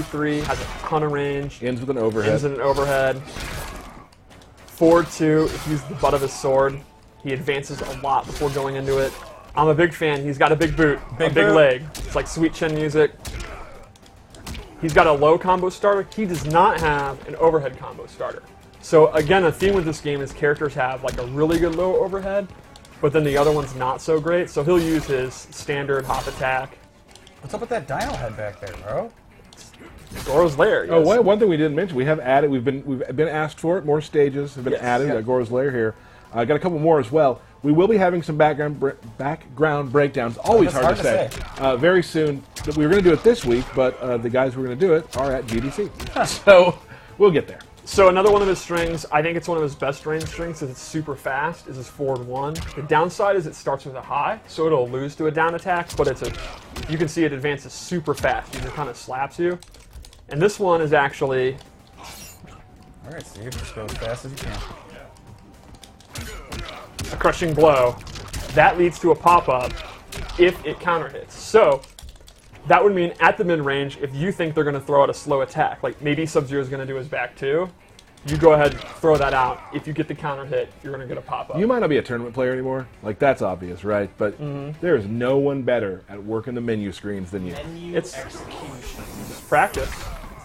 4-2-3, has a ton of range. Ends with an overhead. Ends in an overhead. 4-2, if you use the butt of his sword, he advances a lot before going into it. I'm a big fan. He's got a big boot, a big leg. It's like Sweet Chin music. He's got a low combo starter. He does not have an overhead combo starter. So again, a theme with this game is characters have like a really good low overhead, but then the other one's not so great. So he'll use his standard hop attack. What's up with that dino head back there, bro? Goro's Lair. Yes. Oh, one thing we didn't mention, we have added. We've been asked for it. More stages have been added. Goro's Lair here. Got a couple more as well. We will be having some background breakdowns. Always hard to say. Very soon. We were going to do it this week, but the guys who are going to do it are at GDC. So we'll get there. So another one of his strings, I think it's one of his best range strings because it's super fast, is his forward 1. The downside is it starts with a high, so it'll lose to a down attack, but you can see it advances super fast. It just kind of slaps you. And this one is actually... All right, Steve, just go as fast as you can. A crushing blow. That leads to a pop-up if it counter hits. So that would mean at the mid-range, if you think they're going to throw out a slow attack, like maybe Sub-Zero is going to do his back too, you go ahead and throw that out. If you get the counter hit, you're going to get a pop-up. You might not be a tournament player anymore. Like, that's obvious, right? But there is no one better at working the menu screens than you. It's practice.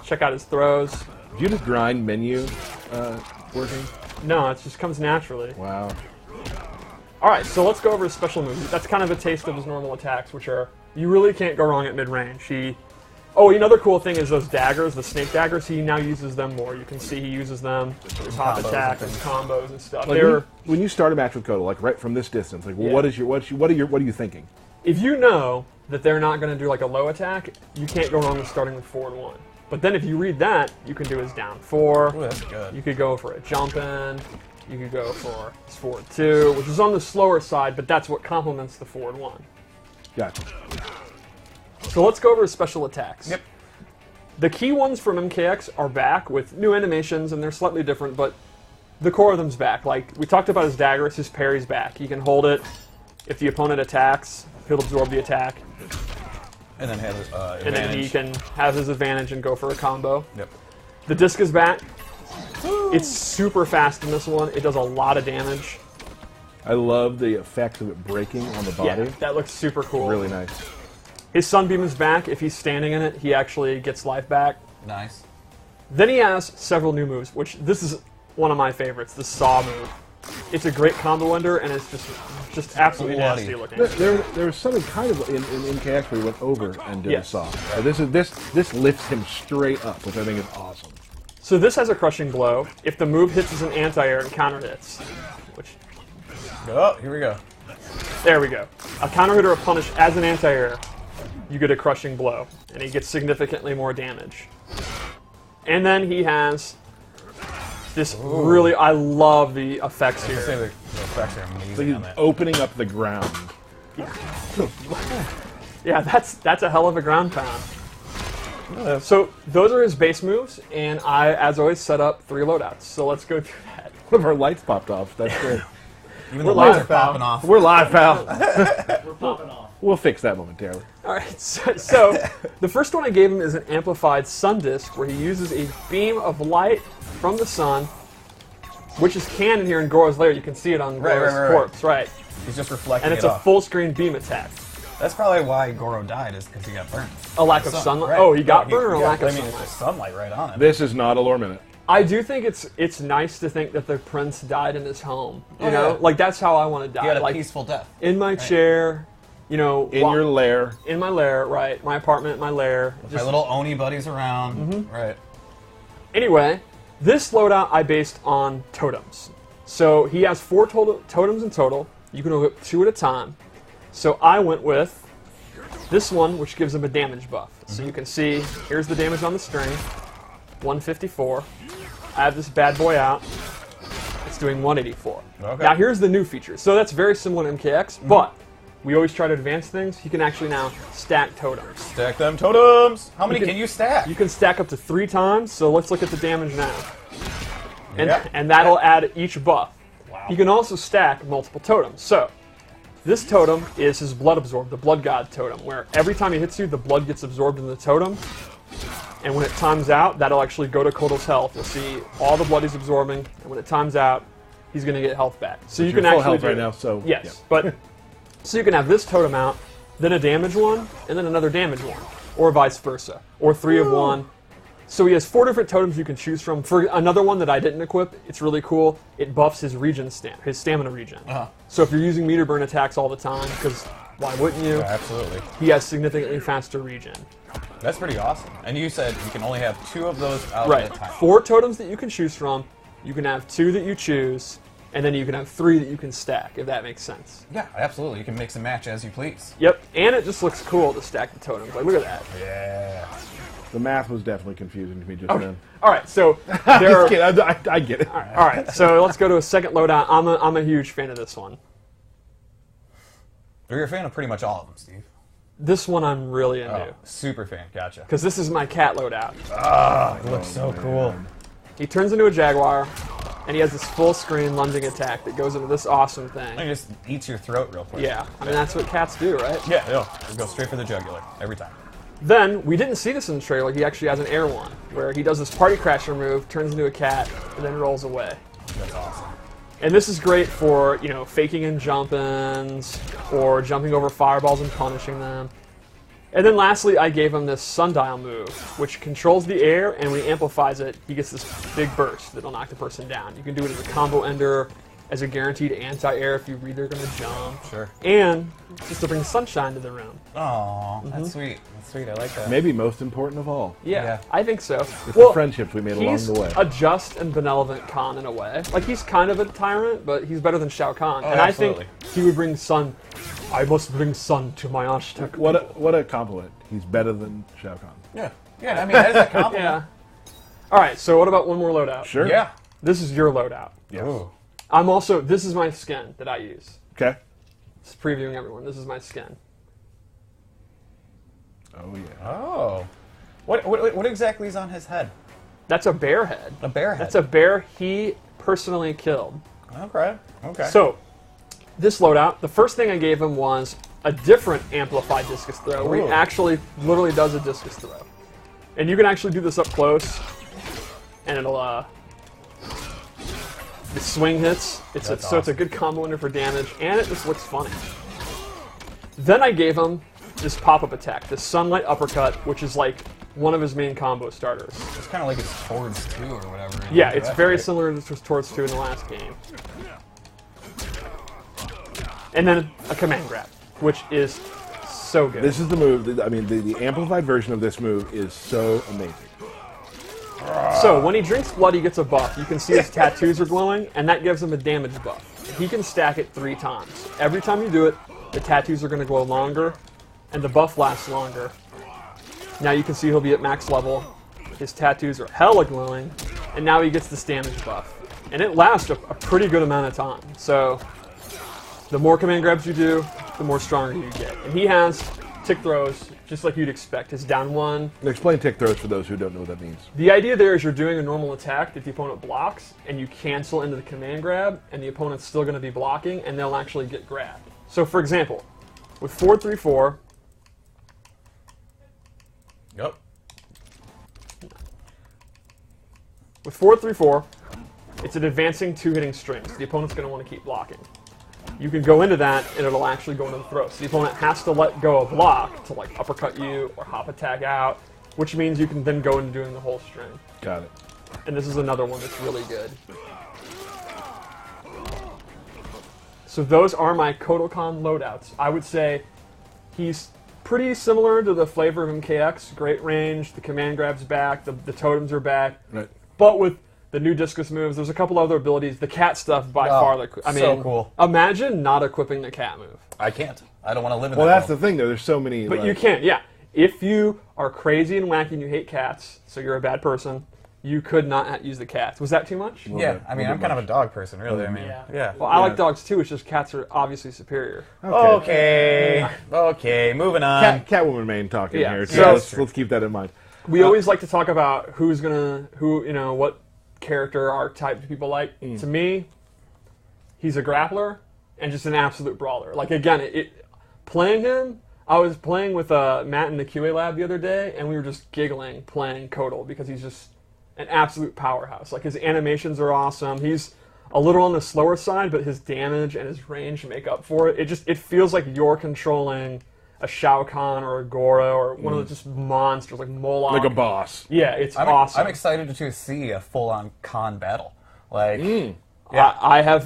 Check out his throws. Do you just grind menu working? No, it just comes naturally. Wow. All right, so let's go over his special moves. That's kind of a taste of his normal attacks, which are, you really can't go wrong at mid-range. Oh, another cool thing is those daggers, the snake daggers, he now uses them more. You can see he uses them, his hop attack, his combos and stuff. Like when you start a match with Kotal, like right from this distance, like what are you thinking? If you know that they're not going to do like a low attack, you can't go wrong with starting with forward 1. But then if you read that, you can do his down 4. Ooh, that's good. You could go for a jump in. You could go for his forward 2, which is on the slower side, but that's what complements the forward 1. Gotcha. So let's go over his special attacks. Yep. The key ones from MKX are back with new animations, and they're slightly different, but the core of them's back. Like, we talked about his daggers, his parry's back. He can hold it. If the opponent attacks, he'll absorb the attack. And then have his advantage. And then he can have his advantage and go for a combo. Yep. The disc is back. It's super fast in this one. It does a lot of damage. I love the effects of it breaking on the body. Yeah, that looks super cool. Really nice. His Sunbeam is back. If he's standing in it, he actually gets life back. Nice. Then he has several new moves, which this is one of my favorites, the Saw move. It's a great combo ender, and it's just absolutely nasty looking. There was something kind of in MKX where he went over and did a Saw. This lifts him straight up, which I think is awesome. So this has a crushing blow. If the move hits as an anti-air and counter hits, which... Oh, here we go. There we go. A counter hit or a punish as an anti-air, you get a crushing blow, and he gets significantly more damage. And then he has this really... I love the effects here. The effects are amazing. So he's opening up the ground. Yeah, that's a hell of a ground pound. So those are his base moves, and I, as always, set up 3 loadouts. So let's go through that. One of our lights popped off. That's great. Even the lights are popping off. We're live, pal. We're popping off. We'll fix that momentarily. All right, so the first one I gave him is an amplified sun disk, where he uses a beam of light from the sun, which is canon here in Goro's Lair. You can see it on Goro's corpse, right? He's just reflecting and it's a full-screen beam attack. That's probably why Goro died, is because he got burned. A lack of sunlight? Right. Oh, he got burned or a lack of I mean, sunlight? it's sunlight right on him. This is not a lore minute. I do think it's nice to think that the prince died in his home. You know? Yeah. Like, that's how I want to die. He had a like, peaceful death. in my chair, you know... In your lair. In my lair, right. My apartment, my lair. My little Oni buddies around. Right. Anyway, this loadout I based on totems. So he has 4 totems in total. You can equip 2 at a time. So I went with this one, which gives him a damage buff. So you can see, here's the damage on the string, 154. I have this bad boy out. It's doing 184. Okay. Now here's the new feature. So that's very similar to MKX, but we always try to advance things. You can actually now stack totems. Stack them totems. How many can you stack? You can stack up to 3 times, so let's look at the damage now. Yep. And that'll add each buff. Wow. You can also stack multiple totems. So, this totem is his Blood Absorb, the Blood God totem, where every time he hits you, the blood gets absorbed in the totem. And when it times out, that'll actually go to Kotal's health. You'll see all the blood he's absorbing, and when it times out, he's going to get health back. So you can full actually health do right it. now, so Yes, yeah. but so you can have this totem out, then a damage one, and then another damage one, or vice versa, or 3 of one. So he has 4 different totems you can choose from. For another one that I didn't equip, it's really cool. It buffs his his stamina regen. So if you're using meter burn attacks all the time, because why wouldn't you? Yeah, absolutely. He has significantly faster regen. That's pretty awesome. And you said you can only have 2 of those out Right. at a time. 4 totems that you can choose from. You can have 2 that you choose, and then you can have 3 that you can stack, if that makes sense. Yeah, absolutely. You can mix and match as you please. Yep, and it just looks cool to stack the totems. Like, look at that. Yeah. The math was definitely confusing to me just then. All right, so there are... Just kidding. I get it. All right, so let's go to a second loadout. I'm a huge fan of this one. You're a fan of pretty much all of them, Steve. This one I'm really into. Oh, super fan. Gotcha. Because this is my cat loadout. Ah, it looks so cool. He turns into a jaguar, and he has this full screen lunging attack that goes into this awesome And thing. it just eats your throat real quick. Yeah, I mean, that's what cats do, right? Yeah, it'll go straight for the jugular every time. Then, we didn't see this in the trailer, he actually has an air one, where he does this party crasher move, turns into a cat, and then rolls away. That's awesome. And this is great for, you know, faking and jump-ins, or jumping over fireballs and punishing them. And then lastly, I gave him this sundial move, which controls the air, and when he amplifies it, he gets this big burst that'll knock the person down. You can do it as a combo ender, as a guaranteed anti-air if you read they're going to jump. Sure. And just to bring sunshine to the room. Oh, that's sweet. That's sweet. I like that. Maybe most important of all. Yeah. I think so. It's the friendships we made along He's the way. a just and benevolent Khan in a way. Like, he's kind of a tyrant, but he's better than Shao Kahn. Oh, and absolutely. I think he would bring sun. I must bring sun to my Aztec. What a compliment. He's better than Shao Kahn. Yeah. Yeah, I mean, that is a compliment. Yeah. All right, so what about one more loadout? Sure. Yeah. This is your loadout. Yes. Ooh. This is my skin that I use. Okay. Just previewing everyone. This is my skin. Oh, yeah. Oh. What exactly is on his head? That's a bear head. A bear head. That's a bear he personally killed. Okay. Okay. So, this loadout, the first thing I gave him was a different amplified discus throw, where he Ooh. actually literally does a discus throw. And you can actually do this up close, and it'll, the swing hits. So it's a good combo ender for damage, and it just looks funny. Then I gave him this pop-up attack, this sunlight uppercut, which is like one of his main combo starters. it's kind of like it's towards 2 or whatever. Yeah, it's That's very right. similar to Towards 2 in the last game. And then a command grab, which is so good. This is the move. I mean, the amplified version of this move is so amazing. So when he drinks blood, he gets a buff. You can see his tattoos are glowing, and that gives him a damage buff. He can stack it 3 times. Every time you do it, the tattoos are going to glow longer, and the buff lasts longer. Now you can see he'll be at max level. His tattoos are hella glowing, and now he gets this damage buff. And it lasts a pretty good amount of time. So the more command grabs you do, the more stronger you get. And he has tick throws, just like you'd expect. His down one. Explain tick throws for those who don't know what that means. The idea there is you're doing a normal attack that the opponent blocks, and you cancel into the command grab, and the opponent's still going to be blocking, and they'll actually get grabbed. So, for example, with 4-3-4, Yep. with 4-3-4, it's an advancing 2-hitting string, so the opponent's going to want to keep blocking. You can go into that, and it'll actually go into the throw. So the opponent has to let go of block to like uppercut you or hop attack out, which means you can then go into doing the whole string. Got it. And this is another one that's really good. So those are my Kotal Kahn loadouts. I would say he's pretty similar to the flavor of MKX. Great range, the command grab's back, the totems are back. Right. But with the new discus moves, there's a couple other abilities. The cat stuff by far. I mean, so cool. Imagine not equipping the cat move. I can't. I don't want to live in Well, that that's the world. thing, though. There's so many. But you can, yeah. If you are crazy and wacky and you hate cats, so you're a bad person, you could not use the cats. Was that too much? Yeah, bit- I mean, little I'm bit kind of a dog person, really. I mean, Yeah. yeah. Well, I like dogs too. It's just cats are obviously superior. Okay. Okay, moving on. Catwoman main talking Yeah, here. so- So let's keep that in mind. We always like to talk about what character archetype do people like. To me, he's a grappler and just an absolute brawler. Like, again, playing him, I was playing with Matt in the QA lab the other day, and we were just giggling playing Kotal because he's just an absolute powerhouse. Like, his animations are awesome. He's a little on the slower side, but his damage and his range make up for it. It feels like you're controlling a Shao Kahn or a Goro or one of those just monsters like Moloch. Like a boss. Yeah, it's awesome. I'm excited to see a full-on Kahn battle. Like, yeah, I have.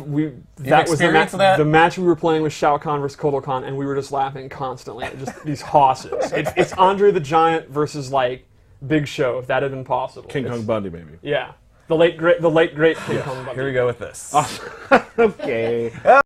That was the match we were playing with Shao Kahn versus Kotal Kahn, and we were just laughing constantly at just these hosses. It's Andre the Giant versus like Big Show, if that had been possible. King Kong Bundy, maybe. Yeah, the late great King Kong Bundy. here we go with this. Okay.